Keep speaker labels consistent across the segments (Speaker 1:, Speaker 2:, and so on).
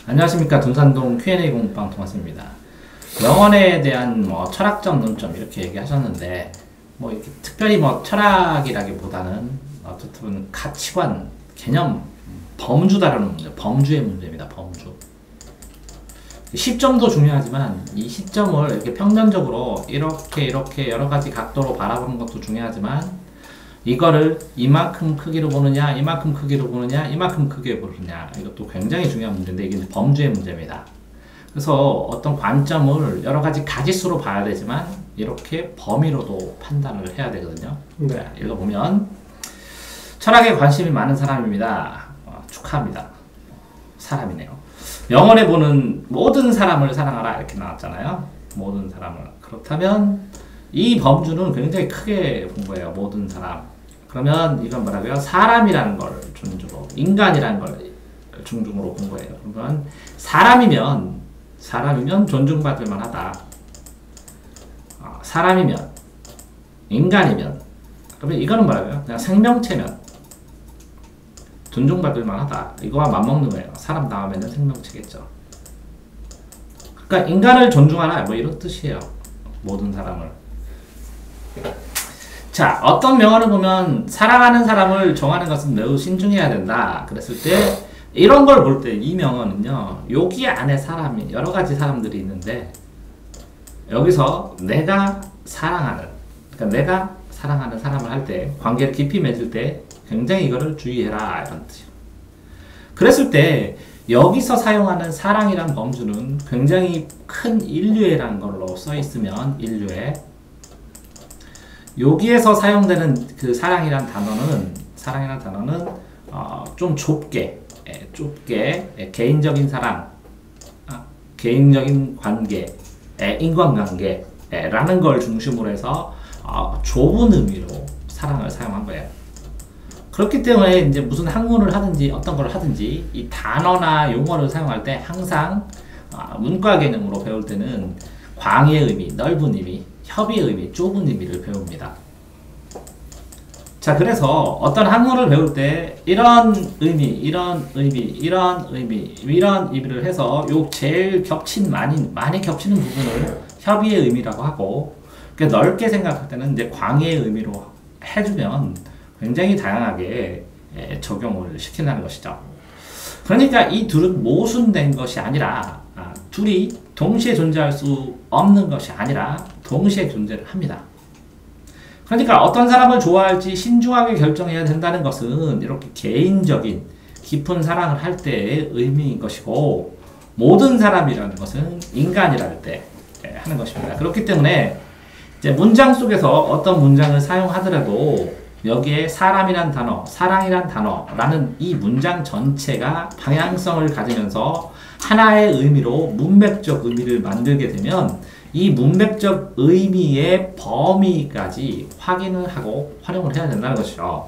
Speaker 1: 안녕하십니까. 둔산동 Q&A 공부방 토마스입니다. 영혼에 대한 철학적 논점 이렇게 얘기하셨는데 이렇게 특별히 철학이라기보다는 어쨌든 가치관, 개념, 범주 다루는 문제, 범주의 문제입니다. 범주. 시점도 중요하지만 이 시점을 이렇게 평면적으로 이렇게 여러 가지 각도로 바라보는 것도 중요하지만 이거를 이만큼 크기로 보느냐, 이만큼 크기로 보느냐, 이만큼 크게 보느냐, 이것도 굉장히 중요한 문제인데 이게 범주의 문제입니다. 그래서 어떤 관점을 여러 가지 가지수로 봐야 되지만 이렇게 범위로도 판단을 해야 되거든요.
Speaker 2: 네.
Speaker 1: 자, 읽어보면 철학에 관심이 많은 사람입니다. 축하합니다. 사람이네요. 영원에 보는 모든 사람을 사랑하라 이렇게 나왔잖아요. 모든 사람을. 그렇다면 이 범주는 굉장히 크게 본 거예요. 모든 사람. 그러면 이건 뭐라고요? 사람이라는 걸 중심으로, 인간이라는 걸 중심으로 본 거예요. 그러면 사람이면 존중받을 만하다. 사람이면, 인간이면, 그러면 이거는 뭐라고요? 그냥 생명체면 존중받을 만하다. 이거와 맞먹는 거예요. 사람 다음에는 생명체겠죠. 그러니까 인간을 존중하라 이런 뜻이에요. 모든 사람을. 자, 어떤 명언을 보면 사랑하는 사람을 정하는 것은 매우 신중해야 된다. 그랬을 때 이런 걸 볼 때 이 명언은요. 여기 안에 사람이 여러 가지 사람들이 있는데 여기서 내가 사랑하는 사람을 할 때 관계를 깊이 맺을 때 굉장히 이거를 주의해라 이런 뜻이에요. 그랬을 때 여기서 사용하는 사랑이란 범주는 굉장히 큰 인류애라는 걸로 써 있으면 인류애 여기에서 사용되는 그 사랑이란 단어는 좀 좁게 개인적인 사랑, 개인적인 관계, 인간관계라는 걸 중심으로 해서 좁은 의미로 사랑을 사용한 거예요. 그렇기 때문에 이제 무슨 학문을 하든지 어떤 걸 하든지 이 단어나 용어를 사용할 때 항상 문과 개념으로 배울 때는 광의 의미, 넓은 의미, 협의의 의미, 좁은 의미를 배웁니다. 자, 그래서 어떤 학문을 배울 때 이런 의미, 이런 의미를 해서 요 제일 많이 겹치는 부분을 협의의 의미라고 하고 넓게 생각할 때는 이제 광의 의미로 해주면 굉장히 다양하게 적용을 시킨다는 것이죠. 그러니까 이 둘은 모순된 것이 아니라 둘이 동시에 존재할 수 없는 것이 아니라 동시에 존재를 합니다. 그러니까 어떤 사람을 좋아할지 신중하게 결정해야 된다는 것은 이렇게 개인적인 깊은 사랑을 할 때의 의미인 것이고 모든 사람이라는 것은 인간이랄 때 하는 것입니다. 그렇기 때문에 이제 문장 속에서 어떤 문장을 사용하더라도 여기에 사람이란 단어, 사랑이란 단어라는 이 문장 전체가 방향성을 가지면서 하나의 의미로 문맥적 의미를 만들게 되면 이 문맥적 의미의 범위까지 확인을 하고 활용을 해야 된다는 것이죠.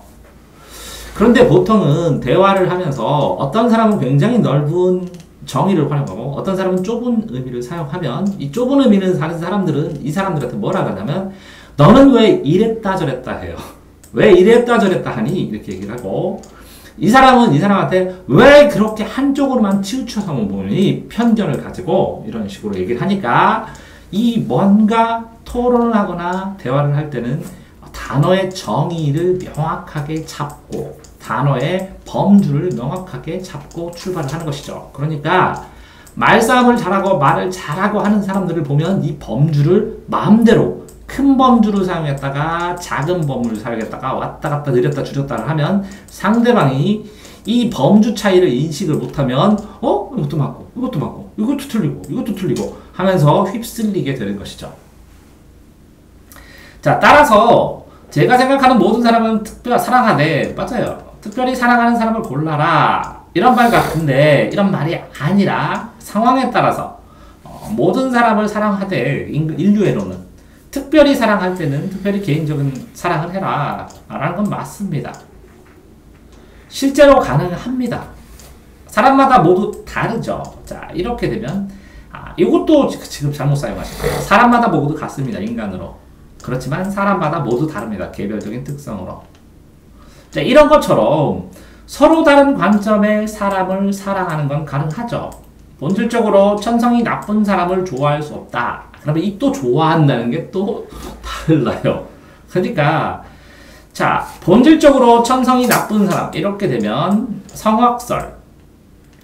Speaker 1: 그런데 보통은 대화를 하면서 어떤 사람은 굉장히 넓은 정의를 활용하고 어떤 사람은 좁은 의미를 사용하면 이 좁은 의미는 다른 사람들은 이 사람들한테 뭐라 하냐면 너는 왜 이랬다 저랬다 해요. 왜 이랬다 저랬다 하니? 이렇게 얘기를 하고 이 사람은 이 사람한테 왜 그렇게 한쪽으로만 치우쳐서 보니 편견을 가지고 이런 식으로 얘기를 하니까 이 뭔가 토론을 하거나 대화를 할 때는 단어의 정의를 명확하게 잡고 단어의 범주를 명확하게 잡고 출발을 하는 것이죠. 그러니까 말싸움을 잘하고 말을 잘하고 하는 사람들을 보면 이 범주를 마음대로 큰 범주를 사용했다가 작은 범주를 사용했다가 왔다 갔다 느렸다 줄였다 하면 상대방이 이 범주 차이를 인식을 못하면 이것도 맞고 이것도 틀리고 하면서 휩쓸리게 되는 것이죠. 자, 따라서 제가 생각하는 모든 사람은 특별히 사랑하되 맞아요. 특별히 사랑하는 사람을 골라라 이런 말 같은데 이런 말이 아니라 상황에 따라서 모든 사람을 사랑하되 인류애로는 특별히 사랑할 때는 특별히 개인적인 사랑을 해라 라는 건 맞습니다. 실제로 가능합니다. 사람마다 모두 다르죠. 자, 이렇게 되면 이것도 지금 잘못 사용하신 거예요. 사람마다 모두 같습니다. 인간으로. 그렇지만 사람마다 모두 다릅니다. 개별적인 특성으로. 자, 이런 것처럼 서로 다른 관점의 사람을 사랑하는 건 가능하죠. 본질적으로 천성이 나쁜 사람을 좋아할 수 없다. 그러면 이 또 좋아한다는 게 또 달라요. 그러니까 자, 본질적으로 천성이 나쁜 사람 이렇게 되면 성악설,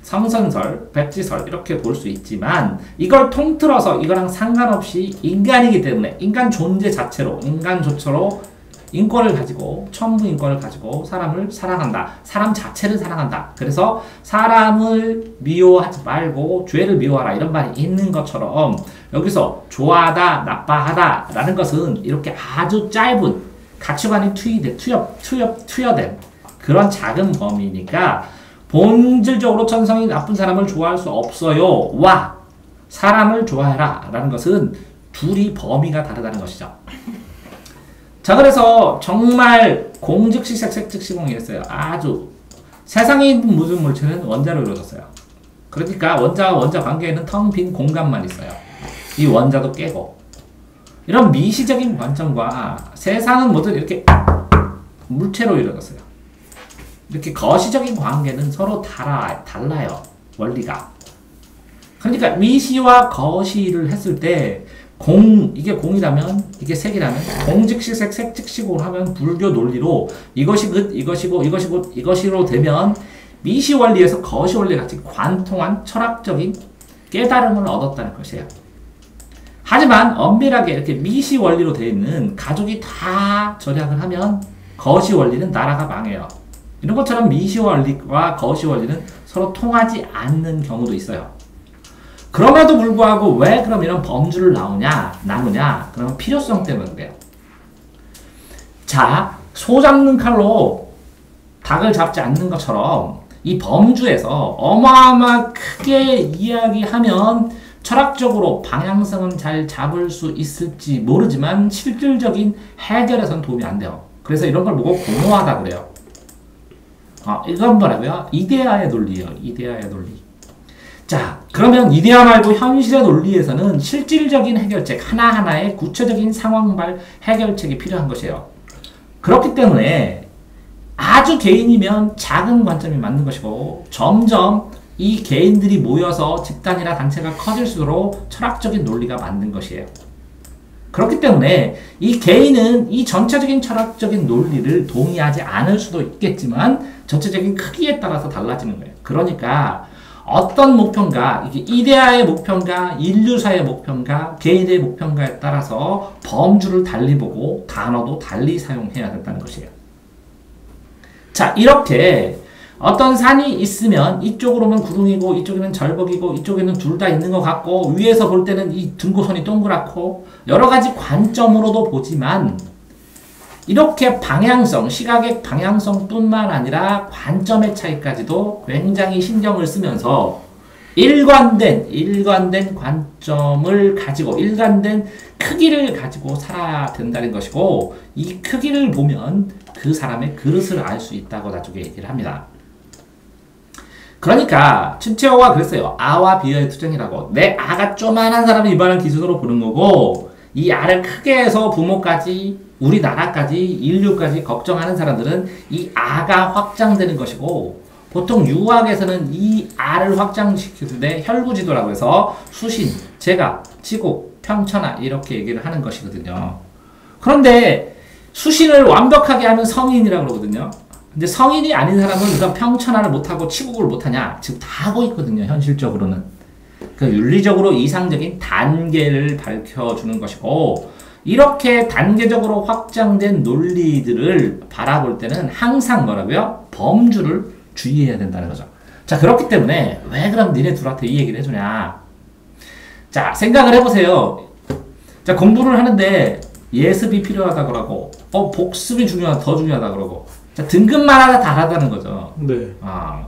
Speaker 1: 성선설, 백지설 이렇게 볼 수 있지만 이걸 통틀어서 이거랑 상관없이 인간이기 때문에 인간 존재 자체로 인간 조차로 인권을 가지고 천부 인권을 가지고 사람을 사랑한다. 사람 자체를 사랑한다. 그래서 사람을 미워하지 말고 죄를 미워하라 이런 말이 있는 것처럼 여기서 좋아하다, 나빠하다 라는 것은 이렇게 아주 짧은 가치관이 투여된 그런 작은 범위니까 본질적으로 천성이 나쁜 사람을 좋아할 수 없어요. 와 사람을 좋아해라 라는 것은 둘이 범위가 다르다는 것이죠. 자 그래서 정말 공즉시색 색즉시공이랬어요. 아주 세상에 있는 모든 물체는 원자로 이루어졌어요. 그러니까 원자와 원자 관계에는 텅 빈 공간만 있어요. 이 원자도 깨고 이런 미시적인 관점과 세상은 모두 이렇게 물체로 이루어졌어요. 이렇게 거시적인 관계는 서로 달라요. 원리가. 그러니까 미시와 거시를 했을 때 이게 공이라면 이게 색이라면 공즉시색 색즉시공을 하면 불교 논리로 이것이 긋 이것이고 이것이고 이것이로 되면 미시 원리에서 거시 원리 같이 관통한 철학적인 깨달음을 얻었다는 것이에요. 하지만 엄밀하게 이렇게 미시 원리로 되어 있는 가족이 다 절약을 하면 거시 원리는 나라가 망해요. 이런 것처럼 미시 원리와 거시 원리는 서로 통하지 않는 경우도 있어요. 그럼에도 불구하고 왜 그럼 이런 범주를 나누냐? 그러면 필요성 때문에 그래요. 자, 소 잡는 칼로 닭을 잡지 않는 것처럼 이 범주에서 어마어마 크게 이야기하면 철학적으로 방향성은 잘 잡을 수 있을지 모르지만 실질적인 해결에선 도움이 안 돼요. 그래서 이런 걸 보고 공허하다 그래요. 이건 뭐라고요? 이데아의 논리예요. 이데아의 논리. 자, 그러면 이데아 말고 현실의 논리에서는 실질적인 해결책, 하나하나의 구체적인 상황발 해결책이 필요한 것이에요. 그렇기 때문에 아주 개인이면 작은 관점이 맞는 것이고 점점 이 개인들이 모여서 집단이나 단체가 커질수록 철학적인 논리가 맞는 것이에요. 그렇기 때문에 이 개인은 이 전체적인 철학적인 논리를 동의하지 않을 수도 있겠지만 전체적인 크기에 따라서 달라지는 거예요. 그러니까 어떤 목표인가, 이게 이데아의 목표인가, 인류사의 목표인가, 개인의 목표인가에 따라서 범주를 달리 보고 단어도 달리 사용해야 된다는 것이에요. 자, 이렇게 어떤 산이 있으면 이쪽으로는 구름이고 이쪽에는 절벽이고 이쪽에는 둘 다 있는 것 같고 위에서 볼 때는 이 등고선이 동그랗고 여러 가지 관점으로도 보지만 이렇게 방향성, 시각의 방향성뿐만 아니라 관점의 차이까지도 굉장히 신경을 쓰면서 일관된 관점을 가지고 일관된 크기를 가지고 살아야 된다는 것이고 이 크기를 보면 그 사람의 그릇을 알 수 있다고 나중에 얘기를 합니다. 그러니까 춘추호가 그랬어요. 아와 비어의 투쟁이라고. 내 아가 쪼만한 사람을 이만한 기준으로 보는 거고 이 아를 크게 해서 부모까지 우리나라까지 인류까지 걱정하는 사람들은 이 아가 확장되는 것이고 보통 유학에서는 이 아를 확장시킬 때 혈구지도라고 해서 수신, 제각, 지국, 평천하 이렇게 얘기를 하는 것이거든요. 그런데 수신을 완벽하게 하면 성인이라고 그러거든요. 근데 성인이 아닌 사람은 우선 평천하를 못하고 치국을 못하냐? 지금 다 하고 있거든요. 현실적으로는. 그 윤리적으로 이상적인 단계를 밝혀주는 것이고 이렇게 단계적으로 확장된 논리들을 바라볼 때는 항상 뭐라고요? 범주를 주의해야 된다는 거죠. 자, 그렇기 때문에 왜 그럼 니네 둘한테 이 얘기를 해주냐? 자, 생각을 해보세요. 자, 공부를 하는데 예습이 필요하다 그러고 복습이 더 중요하다 그러고 자, 등급마다 다 다르다는 거죠.
Speaker 2: 네.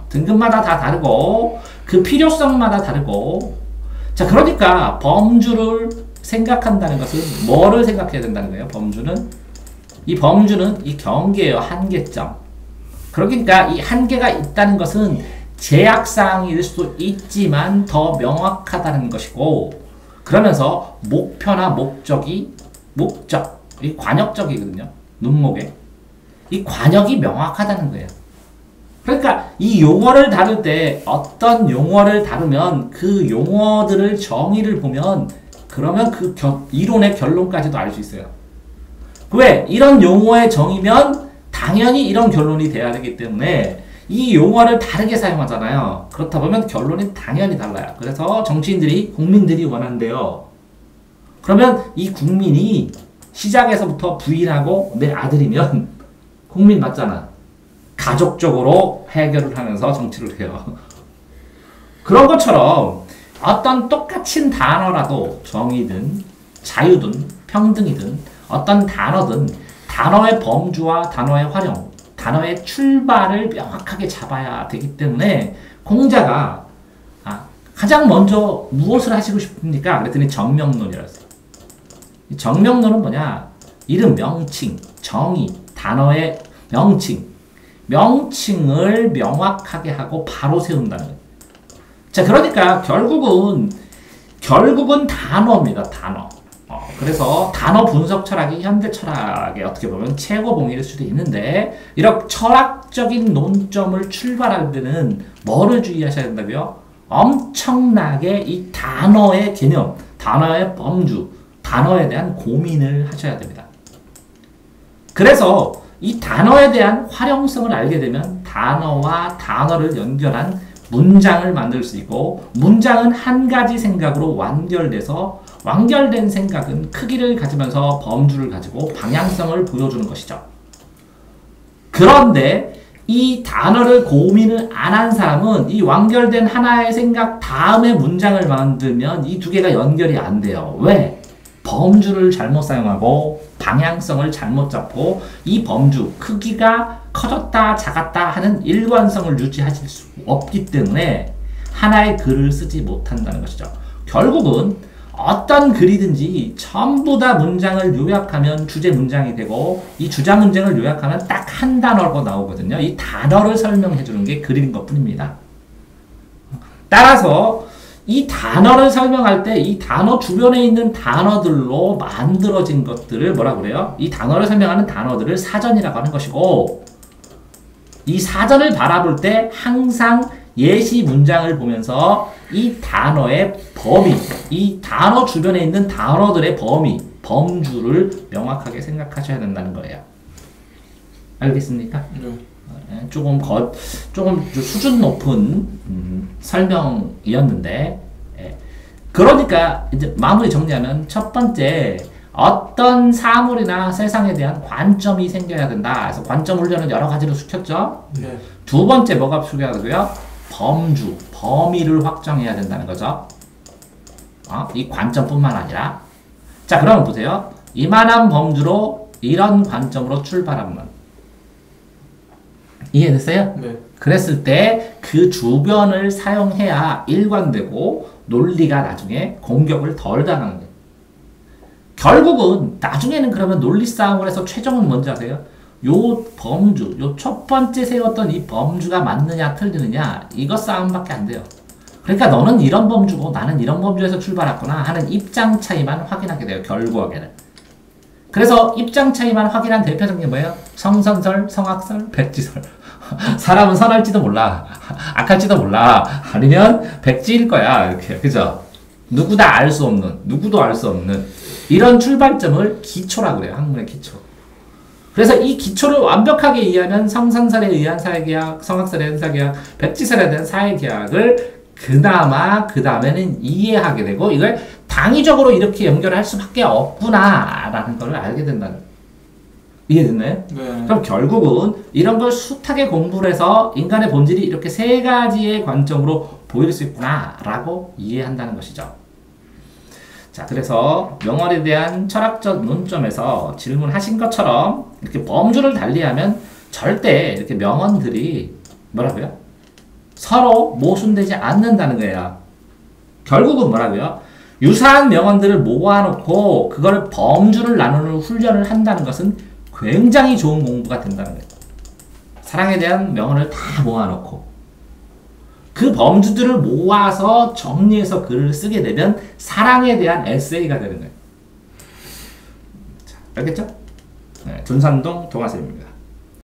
Speaker 1: 등급마다 다 다르고 그 필요성마다 다르고 자, 그러니까 범주를 생각한다는 것은 뭐를 생각해야 된다는 거예요? 범주는 이 경계예요. 한계점. 그러니까 이 한계가 있다는 것은 제약사항일 수도 있지만 더 명확하다는 것이고 그러면서 목표나 목적이 관역적이거든요. 눈목에 이 관역이 명확하다는 거예요. 그러니까 이 용어를 다룰 때 어떤 용어를 다루면 그 용어들을 정의를 보면 그러면 그 이론의 결론까지도 알 수 있어요. 왜? 이런 용어의 정의면 당연히 이런 결론이 돼야 되기 때문에 이 용어를 다르게 사용하잖아요. 그렇다 보면 결론이 당연히 달라요. 그래서 정치인들이 국민들이 원한대요. 그러면 이 국민이 시작에서부터 부인하고 내 아들이면 국민 맞잖아. 가족적으로 해결을 하면서 정치를 해요. 그런 것처럼 어떤 똑같은 단어라도 정의든 자유든 평등이든 어떤 단어든 단어의 범주와 단어의 활용, 단어의 출발을 명확하게 잡아야 되기 때문에 공자가 가장 먼저 무엇을 하시고 싶습니까? 그랬더니 정명론이라고 했어요. 정명론은 뭐냐? 이름, 명칭, 정의, 단어의 명칭, 명칭을 명확하게 하고 바로 세운다는 거예요. 자, 그러니까 결국은 단어입니다. 단어. 그래서 단어 분석 철학이 현대 철학의 어떻게 보면 최고봉일 수도 있는데 이렇게 철학적인 논점을 출발할 때는 뭐를 주의하셔야 된다고요? 엄청나게 이 단어의 개념, 단어의 범주, 단어에 대한 고민을 하셔야 됩니다. 그래서 이 단어에 대한 활용성을 알게 되면 단어와 단어를 연결한 문장을 만들 수 있고 문장은 한 가지 생각으로 완결된 생각은 크기를 가지면서 범주를 가지고 방향성을 보여주는 것이죠. 그런데 이 단어를 고민을 안 한 사람은 이 완결된 하나의 생각 다음에 문장을 만들면 이 두 개가 연결이 안 돼요. 왜? 범주를 잘못 사용하고 방향성을 잘못 잡고 이 범주, 크기가 커졌다 작았다 하는 일관성을 유지하실 수 없기 때문에 하나의 글을 쓰지 못한다는 것이죠. 결국은 어떤 글이든지 전부 다 문장을 요약하면 주제 문장이 되고 이 주자 문장을 요약하면 딱 한 단어가 나오거든요. 이 단어를 설명해 주는 게 글인 것 뿐입니다. 따라서 이 단어를 설명할 때 이 단어 주변에 있는 단어들로 만들어진 것들을 뭐라고 그래요? 이 단어를 설명하는 단어들을 사전이라고 하는 것이고 이 사전을 바라볼 때 항상 예시 문장을 보면서 이 단어의 범위, 이 단어 주변에 있는 단어들의 범위, 범주를 명확하게 생각하셔야 된다는 거예요. 알겠습니까? 네. 조금 수준 높은 설명이었는데 그러니까 이제 마무리 정리하면 첫 번째 어떤 사물이나 세상에 대한 관점이 생겨야 된다. 그래서 관점 훈련은 여러 가지로 시켰죠. 네. 두 번째 뭐가 필요하고요? 범주, 범위를 확정해야 된다는 거죠. 이 관점뿐만 아니라 자 그러면 보세요. 이만한 범주로 이런 관점으로 출발하면 이해됐어요? 네. 그랬을 때 그 주변을 사용해야 일관되고 논리가 나중에 공격을 덜 당하는 거예요. 결국은 나중에는 그러면 논리 싸움을 해서 최종은 뭔지 아세요? 요 범주, 요 첫 번째 세웠던 이 범주가 맞느냐 틀리느냐 이거 싸움밖에 안 돼요. 그러니까 너는 이런 범주고 나는 이런 범주에서 출발했구나 하는 입장 차이만 확인하게 돼요. 결국에는. 그래서 입장 차이만 확인한 대표적인 게 뭐예요? 성선설, 성악설, 백지설. 사람은 선할지도 몰라. 악할지도 몰라. 아니면 백지일 거야. 이렇게. 그죠? 누구도 알 수 없는 이런 출발점을 기초라고 그래요. 학문의 기초. 그래서 이 기초를 완벽하게 이해하면 성선설에 의한 사회계약, 성악설에 의한 사회계약, 백지설에 대한 사회계약을 그나마 그 다음에는 이해하게 되고 이걸 당위적으로 이렇게 연결할 수밖에 없구나라는 걸 알게 된다는 거예요. 이해됐나요? 네. 그럼 결국은 이런 걸 숱하게 공부를 해서 인간의 본질이 이렇게 세 가지의 관점으로 보일 수 있구나라고 이해한다는 것이죠. 자, 그래서 명언에 대한 철학적 논점에서 질문하신 것처럼 이렇게 범주를 달리하면 절대 이렇게 명언들이 뭐라고요? 서로 모순되지 않는다는 거예요. 결국은 뭐라고요? 유사한 명언들을 모아놓고 그걸 범주를 나누는 훈련을 한다는 것은 굉장히 좋은 공부가 된다는 거예요. 사랑에 대한 명언을 다 모아놓고 그 범주들을 모아서 정리해서 글을 쓰게 되면 사랑에 대한 에세이가 되는 거예요. 자, 알겠죠? 네, 준산동 동아쌤입니다.